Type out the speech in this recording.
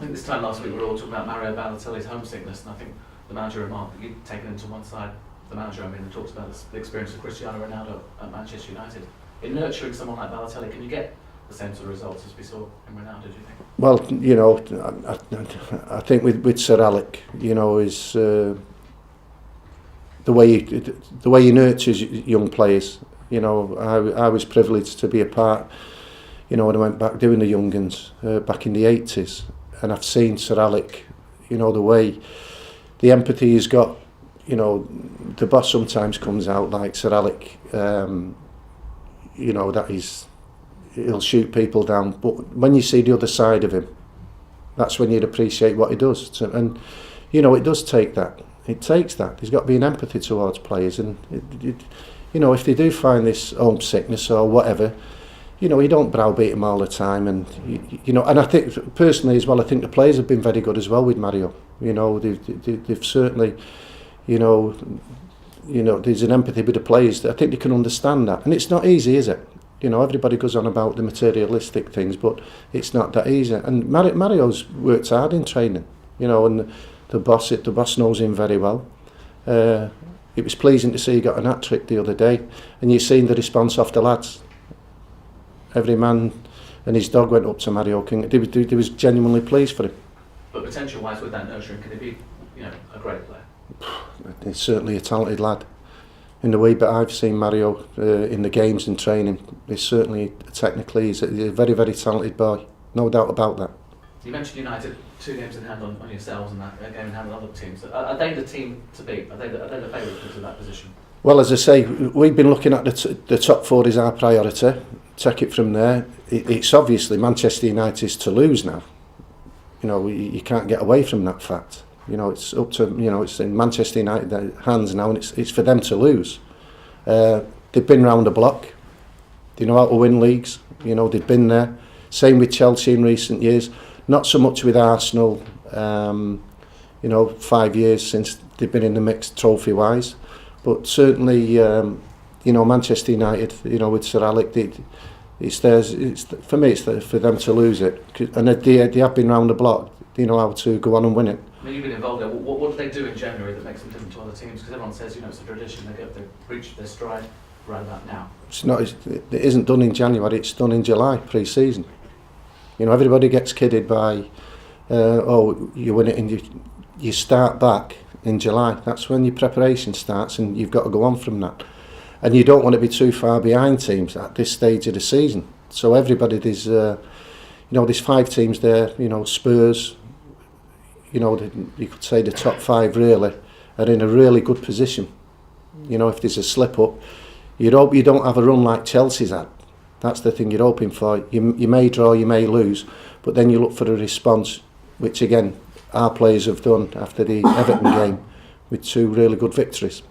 think this time last week we were all talking about Mario Balotelli's homesickness, and I think the manager remarked that you'd taken him to one side. The manager, and talks about the experience of Cristiano Ronaldo at Manchester United. In nurturing someone like Balotelli, can you get the same sort of results as we saw in Ronaldo, do you think? Well, you know, I think with Sir Alec, you know, is the way he nurtures young players. You know, I was privileged to be a part, you know, when I went back doing the young uns back in the 80s, and I've seen Sir Alec, you know, the way, the empathy he's got. You know, the boss sometimes comes out like Sir Alec, you know, that he'll shoot people down. But when you see the other side of him, that's when you'd appreciate what he does. And, you know, it does take that. It takes that. There's got to be an empathy towards players. And, you know, if they do find this homesickness or whatever, you know, you don't browbeat them all the time. And, you know, and I think, personally as well, I think the players have been very good as well with Mario. You know, they've certainly... You know, there's an empathy with the players. I think they can understand that, and it's not easy, is it? You know, everybody goes on about the materialistic things, but it's not that easy. And Mario's worked hard in training, you know, and the boss knows him very well. It was pleasing to see he got an hat-trick the other day, and you've seen the response off the lads. Every man and his dog went up to Mario King. They was genuinely pleased for him. But potential-wise, with that nurturing, could he be, you know, a great player? He's certainly a talented lad. In the way that I've seen Mario in the games and training, he's certainly technically he's a very, very talented boy. No doubt about that. You mentioned United, 2 games in hand on yourselves and that game in hand on other teams. Are they the team to beat? Are they the favourites to that position? Well, as I say, we've been looking at the top 4 is our priority. Take it from there. It's obviously Manchester United's to lose now. You know, you can't get away from that fact. You know, it's up to, you know, it's in Manchester United hands now, and it's for them to lose. They've been round the block. They know how to win leagues. You know, they've been there. Same with Chelsea in recent years. Not so much with Arsenal. You know, 5 years since they've been in the mix trophy-wise, but certainly, you know, Manchester United. You know, with Sir Alec, it's theirs. For me, it's for them to lose it, and they have been round the block. They know how to go on and win it. I mean, you've been involved there. What do they do in January that makes them different to other teams? Because everyone says, you know, it's a tradition. They've reached their stride right about now. It's not. It isn't done in January. It's done in July, pre-season. You know, everybody gets kidded by, oh, you win it and you start back in July. That's when your preparation starts, and you've got to go on from that. And you don't want to be too far behind teams at this stage of the season. So everybody, there's, you know, there's 5 teams there. You know, Spurs. You know, you could say the top 5 really are in a really good position. You know, if there's a slip up, you'd hope you don't have a run like Chelsea's had. That's the thing you're hoping for. You may draw, you may lose, but then you look for a response, which again, our players have done after the Everton game with 2 really good victories.